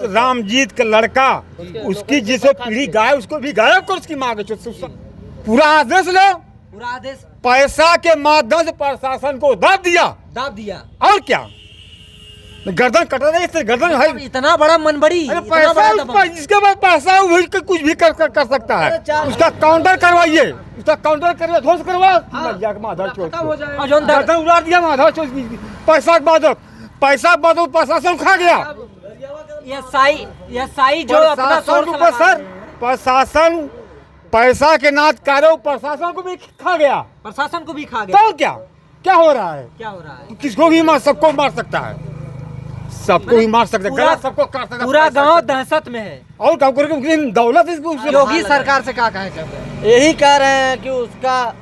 रामजीत का लड़का उसकी जिसे पीढ़ी गाय उसको भी गायब कर उसकी मांगे पूरा आदेश लो, पूरा आदेश पैसा के माध्यम से प्रशासन को दाब दिया और क्या गर्दन कट रही है, गर्दन है इतना बड़ा मनबड़ी, पैसा जिसके पास पैसा है वही कुछ भी कर सकता है। उसका काउंटर करवाइए, उसका काउंटर करवाइए, ध्वस्त करवा माधव चौक गर्दन उड़ा दिया माधव चौक। पैसा के बाद प्रशासन खा गया। एसआई जो अपना सर प्रशासन पैसा के नाथ कार्य प्रशासन को भी खा गया, तो क्या हो रहा है? किसको भी मार, सबको मार सकता है, सबको ही मार सकता है, सबको काट सकता है। पूरा गांव दहशत में है और दौलत योगी सरकार से क्या कहे? यही कह रहे हैं कि उसका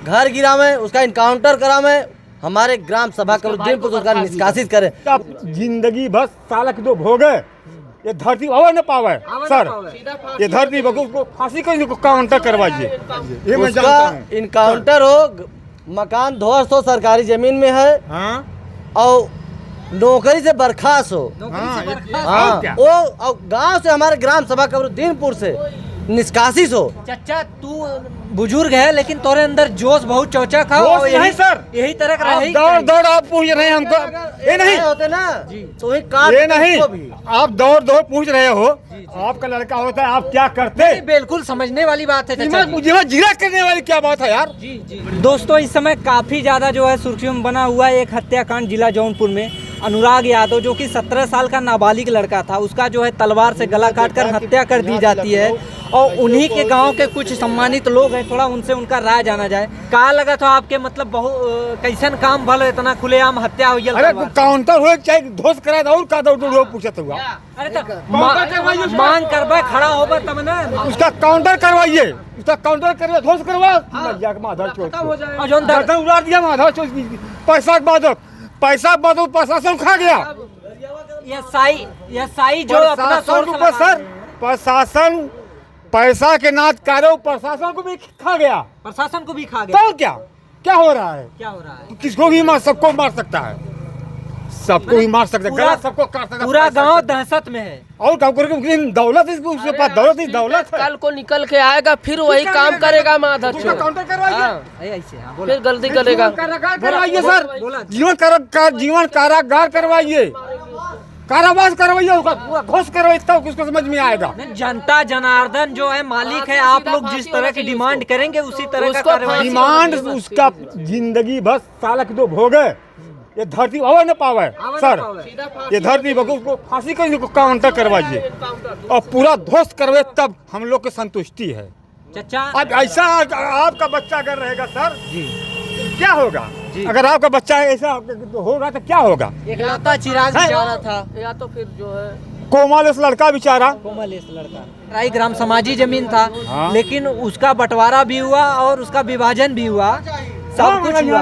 घर गिरावे, उसका इनकाउंटर करावे, हमारे ग्राम सभा करुद्दीनपुर उसका निष्कासित करें। जिंदगी भर साल के दो भोगे, ये धरती हवा न पावे सर, ये धरती को फांसी कर काउंटर करवाइए। ये मैं जानता हूं। इनकाउंटर हो, मकान ध्वस्त हो, सरकारी जमीन में है, हाँ? और नौकरी से बर्खास्त हो, वो गांव से हमारे ग्राम सभा करुद्दीनपुर से निष्कासित हो। चाचा तू बुजुर्ग है लेकिन तोरे अंदर जोश बहुत चौचक है। नहीं सर, यही तरह का दौड़ आप पूछ रहे हैं हमको, ये नहीं होते ना तो ये नहीं, आप दौड़ पूछ रहे हो, आपका लड़का होता है, आप क्या करते? बिल्कुल समझने वाली बात है, जिला करने वाली क्या बात है यार। दोस्तों इस समय काफी ज्यादा जो है सुर्खियों में बना हुआ है एक हत्याकांड जिला जौनपुर में। अनुराग यादव जो कि 17 साल का नाबालिग लड़का था, उसका जो है तलवार से गला काटकर हत्या कर दी जाती है। और उन्हीं के गांव के कुछ सम्मानित लोग हैं, थोड़ा उनसे उनका राय जाना जाए। कहा लगा था आपके मतलब कैसन काम भले इतना खुलेआम हत्या हुई? अरे काउंटर हो चाहे ध्वस्त करा और का दौड़ पूछत हुआ। अरे तो मांग करबे, खड़ा होबे तब ना। उसका काउंटर करवाइए, उसका काउंटर करवाइए, ध्वस्त करवा माधव चौक गर्दन उड़ा दिया माधव चौक। पैसा के बाद प्रशासन खा गया। एसआई जो अपना सर प्रशासन पैसा के नाथ कार्य प्रशासन को भी खा गया, तो क्या हो रहा है? किसको भी मार, सबको मार सकता है, सबको ही मार सकता है, सबको काट सकता है। पूरा गांव दहशत में है और दौलत उसके पास दौलत है। कल को निकल के आएगा फिर वही काम करेगा माधव चौक, काउंटर करवाइए, फिर गलती करेगा। करवाइए सर, जीवन कारागार करवाइए, कारावास करवाइए, उसका घोष करवाइए, तब उसको समझ में आएगा। जनता जनार्दन जो है मालिक है, आप लोग जिस तरह की डिमांड करेंगे उसी तरह का कार्रवाई। डिमांड उसका जिंदगी भर साल के दो भोगे, ये धरती हवा न पावे सर, ये धरती को फांसी कर काउंटर करवाइए और पूरा ध्वस्त करवे, तब हम लोग की संतुष्टि है। चाचा अब ऐसा आपका बच्चा अगर रहेगा सर जी, क्या होगा? अगर आपका बच्चा ऐसा होगा तो क्या होगा? एक लता चिराग बेचारा था, या तो फिर जो है कोमल इस लड़का बेचारा, राई ग्राम समाजी जमीन था। हाँ? लेकिन उसका बंटवारा भी हुआ और उसका विभाजन भी हुआ, सब कुछ हुआ।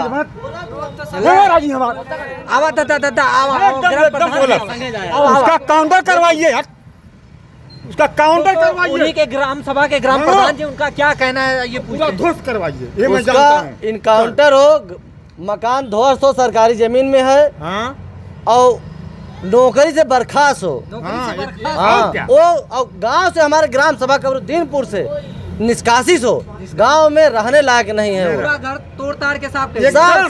उसका काउंटर करवाइए यार, उसका काउंटर करवाइए। उन्हीं के ग्राम सभा के ग्राम प्रधान जी, उनका क्या कहना है ये पूरा ध्वस्त करवाइए। ये मैं जानता हूं। इनकाउंटर हो, मकान ध्वस्त हो, सरकारी जमीन में है, हाँ? और नौकरी से बर्खास्त हो, वो गांव से हमारे ग्राम सभा करुद्दीनपुर से निष्कासित हो, गांव में रहने लायक नहीं है। पूरा घर तोड़ ताड़ के साफ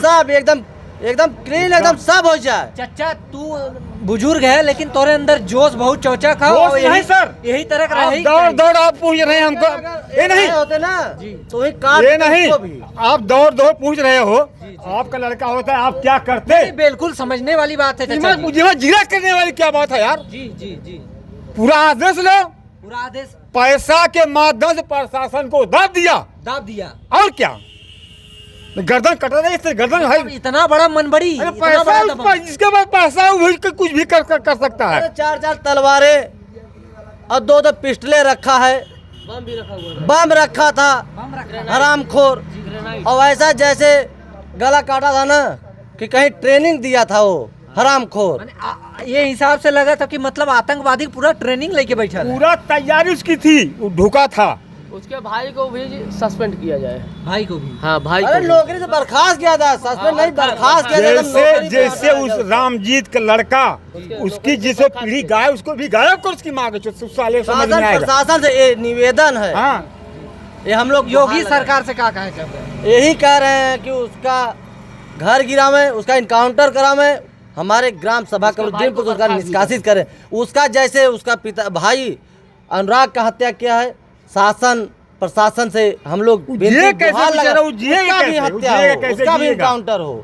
सब एकदम क्लीन, एकदम सब हो जाए। चाचा तू बुजुर्ग है लेकिन तोरे अंदर जोश बहुत चौचक है। यही सर, यही तरह का दौड़ आप पूछ रहे हैं हमको, ये नहीं होते ना तो ये नहीं, आप दौड़ पूछ रहे हो, आपका लड़का होता है, आप क्या करते? बिल्कुल समझने वाली बात है। जिला करने वाली क्या बात है यार। जी पूरा आदेश लो, पूरा आदेश पैसा के माध्यम से प्रशासन को दाब दिया और क्या गर्दन कट रही है, गर्दन है इतना बड़ा मनबड़ी, पैसा जिसके पास पैसा है वही कुछ भी कर सकता है। 4 तलवारें और 2 पिस्टलें रखा है, बम रखा था, हरामखोर। और ऐसा जैसे गला काटा था ना कि कहीं ट्रेनिंग दिया था वो हरामखोर। ये हिसाब से लगा था कि मतलब आतंकवादी पूरा ट्रेनिंग लेके बैठा, पूरा तैयारी उसकी थी, वो ढुका था, उसके भाई को भी सस्पेंड किया जाए। भाई को भी। हाँ भाई अरे को भी। नौकरी से बर्खास्त किया था, सस्पेंड नहीं बर्खास्त किया जाए। जैसे जैसे उस रामजीत का लड़का उसकी जिसे पीढ़ी गाय उसको भी गायब कर उसकी माँ के साले समझ में आएगा। प्रशासन से ये निवेदन है, हाँ ये हम लोग योगी सरकार से क्या कहना चाहते हैं? यही कह रहे हैं कि उसका घर गिरा में, उसका इनकाउंटर करा में, हमारे ग्राम सभा कमेटी पर उसका निष्कासित करें। उसका जैसे उसका पिता भाई अनुराग का हत्या किया है, शासन प्रशासन से हम लोग ये बेनती कैसे गुहार लगा- बेचारा वो जिएगा उसका भी कैसे? वो हत्या जिएगा हो, कैसे, उसका भी जिएगा? इनकाउंटर हो।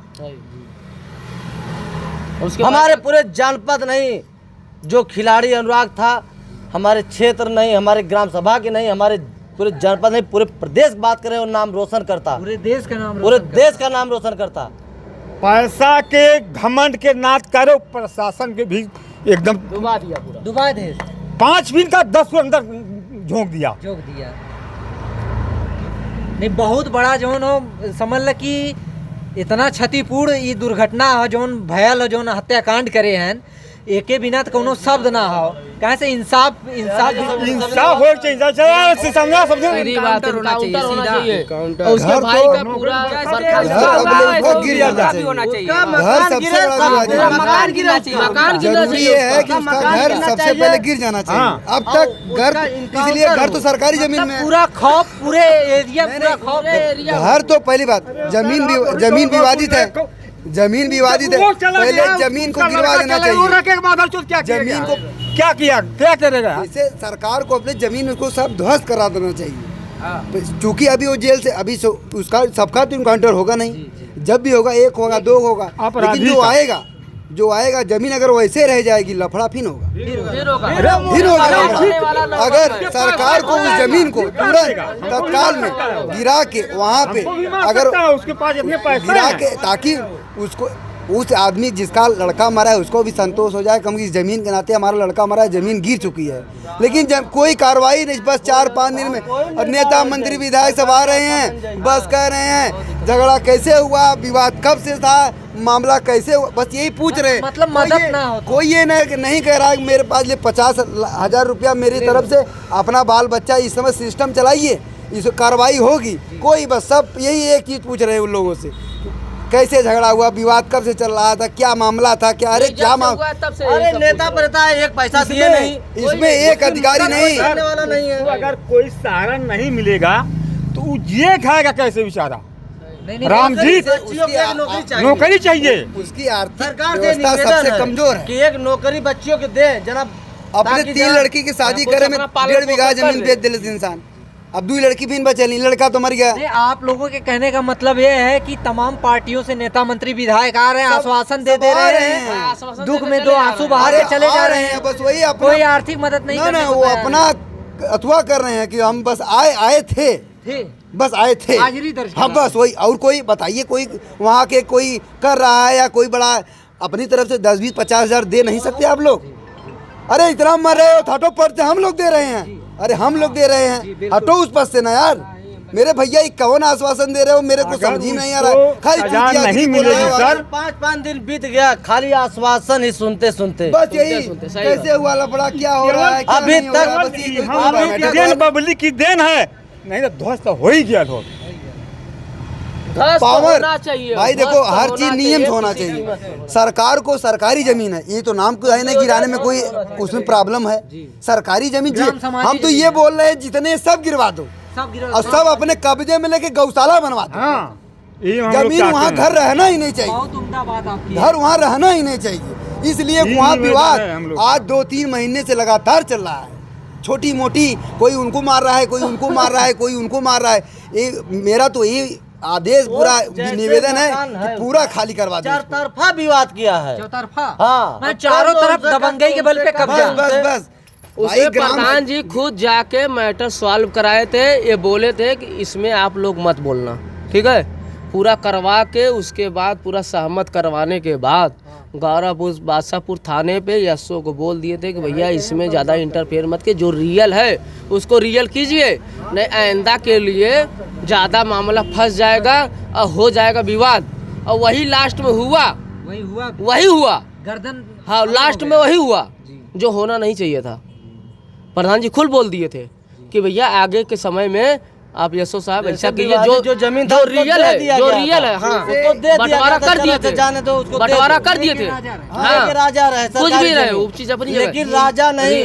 उसके हमारे पूरे जनपद नहीं, जो खिलाड़ी अनुराग था, हमारे क्षेत्र नहीं, हमारे ग्राम सभा के नहीं, हमारे पूरे जनपद नहीं, पूरे प्रदेश बात करें और नाम रोशन करता, पूरे देश का नाम पूरे रोशन कर- देश का नाम रोशन करता। पैसा के घमंड के नाच करो, प्रशासन के भी एकदम डुबा दिया पूरा। दुबई देश 5 मिनट का 10 को अंदर झोंक दिया। जोक दिया। नहीं बहुत बड़ा जौन हो समझ ल कि इतना क्षतिपूर्ण ये दुर्घटना हो जौन भयल हो, जौन हत्याकांड करे हैं, एके बिना तो कोनो शब्द ना हो। कहाँ से इंसाफ इंसाफ हो चाहिए। समझा समझो सीधी बात, काउंटर होना चाहिए, काउंटर होना सीधा। चाहिए। और उसके भाई का पूरा गिर जाना चाहिए। होना चाहिए। घर सबसे बड़ा मकान गिरना चाहिए। मकान गिरना जरूरी चाहिए। ये है कि उसका घर सबसे पहले गिर जाना चाहिए। हाँ। अब तक घर, इसलिए घर तो सरकारी जमीन में है। पूरा खौफ, पूरे एरिया पूरा खौफ। घर तो पहली बात, जमीन विवादित है, जमीन विवादित है, वो चला पहले गया, जमीन को उसका गिरवा लड़का देना चला गया, वो चाहिए। रखे के बाद और क्या जमीन किया? को क्या करेगा? जैसे सरकार को अपने जमीन को सब ध्वस्त करा देना चाहिए। चूंकि अभी वो जेल से अभी उसका सबका तो इनकाउंटर होगा नहीं, जब भी होगा 1 होगा 2 होगा, अपराधी लेकिन का। जो आएगा जमीन अगर वैसे रह जाएगी, लफड़ा फिर होगा, फिर होगा। फिर होगा होने वाला लफड़ा। ना अगर होगा। सरकार को उस जमीन को तुरंत तत्काल में गिरा के वहाँ पे हमको भी मार अगर सकता है, उसके पास इतने पैसे गिरा हैं। के, ताकि उसको उस आदमी जिसका लड़का मरा है उसको भी संतोष हो जाए, कम इस जमीन के नाते हमारा लड़का मरा है, जमीन गिर चुकी है, लेकिन जब कोई कार्रवाई नहीं, बस 4-5 दिन में और नेता मंत्री विधायक सब आ रहे हैं, बस कह रहे हैं झगड़ा कैसे हुआ, विवाद कब से था, मामला कैसे हुआ, बस यही पूछ रहे हैं। मतलब मदद ना हो तो। कोई ये नहीं कह रहा है कि मेरे पास ये 50,000 रुपया मेरी तरफ से अपना बाल बच्चा इस समय सिस्टम चलाइए, इस कार्रवाई होगी, कोई बस सब यही एक चीज़ पूछ रहे हैं उन लोगों से, कैसे झगड़ा हुआ, विवाद कब से चल रहा था, क्या मामला था, क्या अरे क्या मामला। तब से अरे नेता प्रता है, एक पैसा दिए नहीं, इसमें एक अधिकारी नहीं, करने वाला नहीं है। तो अगर कोई सहारा नहीं मिलेगा तो वो ये खाएगा कैसे बेचारा? नहीं, रामजीत बच्चियों को एक नौकरी चाहिए। नौकरी चाहिए। उसकी आर्थिक सरकार से व्यवस्था निवेदन सबसे है कमजोर है। कि एक नौकरी बच्चियों को दे जनाब। अपने ताकि 3 जनाब- लड़की की शादी कुछ करे में अपना पालन 1.5 बीघा पोषण कर जमीन ले। बेच दिले इंसान, अब 2 लड़की भी बचे नहीं, लड़का तो मर गया। नहीं, आप लोगों के कहने का मतलब ये है कि तमाम पार्टियों से नेता मंत्री विधायक आ रहे हैं, आश्वासन दे आ रहे रहे हैं, हैं। आश्वासन दुख देके में चले 2 जा रहे आंसू हैं। बहा के चले आ जा रहे रहे हैं, हैं, बस वही कोई अपना आर्थिक मदद नहीं ना करने ना को वो तैयार है। अपना अथवा कर रहे हैं कि हम बस आए थे, बस आए थे, हाजिरी दर्ज हाँ करा। बस वही। और कोई बताइए, कोई वहाँ के कोई कर रहा है या कोई बड़ा अपनी तरफ से 10, 20, 50 हजार दे नहीं सकते आप लोग? अरे इतना मर रहे हो, हटो पद से हम लोग दे रहे हैं, अरे हम लोग दे रहे हैं, हटो उस पद से ना यार। मेरे भैया ये कौन आश्वासन दे रहे हो, मेरे को अगर समझ ही नहीं आ रहा है। उसको खाली सजा चूतियागिरी नहीं बोल रहे हो मिलेगी आप। सर। 5-5 दिन बीत गया, खाली आश्वासन ही सुनते सुनते। बस यही सुनते, सही कैसे हुआ लफड़ा, क्या हो रहा है, क्या अभी नहीं हो रहा है, तक- बस यही कोई हम पैरामीटर देन है। बबली की देन है, नहीं तो ध्वस्त हो ही गया ध्वस्त। ध्वस्त पावर होना चाहिए, भाई देखो, ध्वस्त हर होना चीज नियम से होना किसी कीमत चाहिए। पर। सरकार को सरकारी जमीन है, ये तो नाम को है नहीं गिराने में कोई उसमें प्रॉब्लम है। सरकारी जमीन ग्राम समाज हम तो की ये बोल रहे हैं जितने सब गिरवा दो सब गिरा और सब अपने कब्जे में लेके गौशाला बनवा दो। हाँ, ये हम लोग जमीन चाहते वहाँ हैं। घर रहना ही नहीं चाहिए, बहुत उम्दा बात आपकी है। घर वहाँ रहना ही नहीं चाहिए। इसलिए यही वहाँ निवेदन विवाद है हम लोग। आज 2-3 महीने से लगातार चल रहा है, छोटी मोटी, कोई उनको मार रहा है, कोई उनको मार रहा है, कोई उनको मार रहा है। ये मेरा तो ये आदेश पूरा जैसे निवेदन है मकान है, कि पूरा खाली करवा दो। 4 तरफा विवाद किया है। चौतरफा हाँ। मैं चारों तरफ दबंगई के बल पे कब्जा। बस बस बस उसके भाई ग्राम प्रधान जी खुद जाके मैटर सॉल्व कराए थे, ये बोले थे कि इसमें आप लोग मत बोलना, ठीक है। पूरा करवा के उसके बाद पूरा सहमत करवाने के बाद गौरवपुर बादशाहपुर थाने पे एसओ को बोल दिए थे कि भैया इसमें ज़्यादा इंटरफेयर मत के, जो रियल है उसको रियल कीजिए, नहीं आइंदा के लिए ज़्यादा मामला फंस जाएगा और हो जाएगा विवाद। और वही लास्ट में हुआ, वही हुआ, गर्दन हाँ लास्ट में वही हुआ जो होना नहीं चाहिए था। प्रधान जी खुद बोल दिए थे कि भैया आगे के समय में आप यशो साहब ऐसा कीजिए जो जमीन था जो उसको रियल दे है, दिया जो गया रियल था। है, हाँ उसको दे दिया बंटवारा गया था, कर दिए चलो थे, जाने दो उसको, बंटवारा कर दिए थे, हाँ राजा रहे, कुछ सरकारी भी रहे, जमीन। वो चीज अपनी जगह। लेकिन राजा नहीं,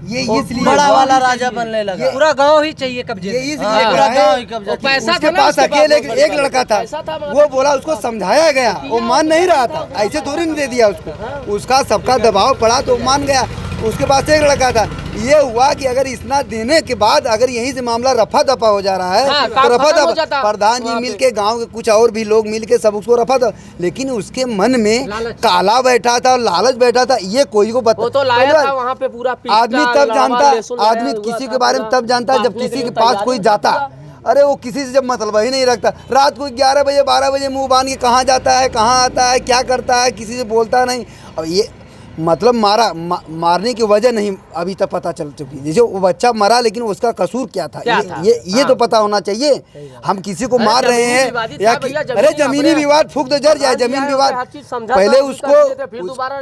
ये इसलिए बड़ा वाला राजा बनने लगा। पूरा गांव ही चाहिए कब्जे ये में। इसलिए हाँ। पूरा करा गांव है। ही कब्जा वो किया। पैसा उसके था ना, पास उसके अकेले पास एक लड़का था, पैसा था, वो बोला, उसको समझाया गया, वो मान नहीं रहा था, ऐसे थोड़ी नहीं दे दिया उसको, उसका सबका दबाव पड़ा तो वो मान गया। उसके पास एक लड़का था, ये हुआ कि अगर इतना देने के बाद अगर यहीं से मामला रफा दफा हो जा रहा है हाँ, तो काम रफा खत्म हो दफा, जाता प्रधान जी वहाँ मिल पे। के, गाँव के कुछ और भी लोग मिल के सब उसको रफा दफा, लेकिन उसके मन में काला बैठा था और लालच बैठा था, ये कोई को वो तो लाया था वहाँ पे पूरा पिस्ता, आदमी तब लावा, जानता, लहसुन लाया आदमी हुआ किसी था के बारे में पूरा, तब जानता जब बांटने किसी के के लिए पास तैयार कोई नहीं जाता। था। अरे वो किसी से जब मतलब ही नहीं रखता, रात को 11 बजे 12 बजे मुंह बांध के कहाँ जाता है, कहाँ आता है, क्या करता है, किसी से बोलता नहीं। अब ये मतलब मारने की वजह नहीं अभी तक पता चल चुकी। जैसे वो बच्चा मरा, लेकिन उसका कसूर क्या था, ये तो पता होना चाहिए। हम किसी को मार रहे हैं या अरे जमीनी विवाद फूक दो जर जाए, जमीन विवाद पहले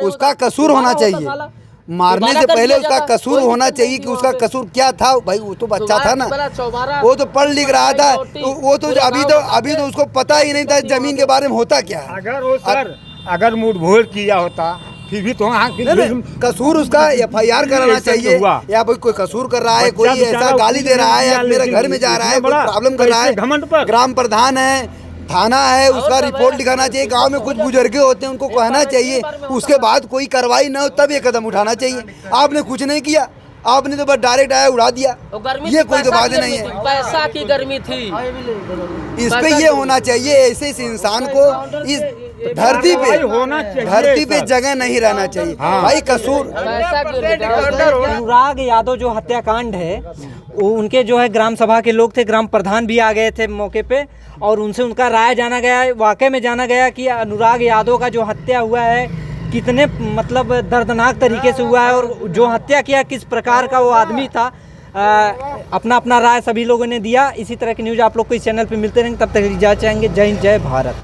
उसका कसूर होना चाहिए, मारने से पहले उसका कसूर होना चाहिए कि उसका कसूर क्या था। भाई वो तो बच्चा था ना, वो तो पढ़ लिख रहा था, वो तो अभी तो उसको पता ही नहीं था जमीन के बारे में होता क्या है। अगर वो सर अगर मुठभेड़ किया होता फिर भी तो कसूर उसका FIR कराना चाहिए, या भाई कोई कसूर कर रहा है, कोई ऐसा गाली दे रहा है, या मेरे घर में जा रहा है, कोई प्रॉब्लम कर रहा है, ग्राम प्रधान है, थाना है, उसका रिपोर्ट लिखाना चाहिए। गांव में कुछ बुजुर्ग होते हैं, उनको कहना चाहिए, उसके बाद कोई कार्रवाई न हो तब ये कदम उठाना चाहिए। आपने कुछ नहीं किया, आपने तो बस डायरेक्ट आया उड़ा दिया, ये कोई तो बात नहीं है। पैसा की गर्मी थी, इस पे ये होना चाहिए, ऐसे इस इंसान को इस धरती पे जगह नहीं रहना चाहिए। भाई कसूर पैसा की अनुराग यादव जो हत्याकांड है, वो उनके जो है ग्राम सभा के लोग थे, ग्राम प्रधान भी आ गए थे मौके पे, और उनसे उनका राय जाना गया, वाकई में जाना गया कि अनुराग यादव का जो हत्या हुआ है कितने मतलब दर्दनाक तरीके से हुआ है, और जो हत्या किया किस प्रकार का वो आदमी था। अपना अपना राय सभी लोगों ने दिया। इसी तरह की न्यूज़ आप लोग को इस चैनल पे मिलते रहेंगे, तब तक इजाज़त चाहेंगे। जय हिंद, जय भारत।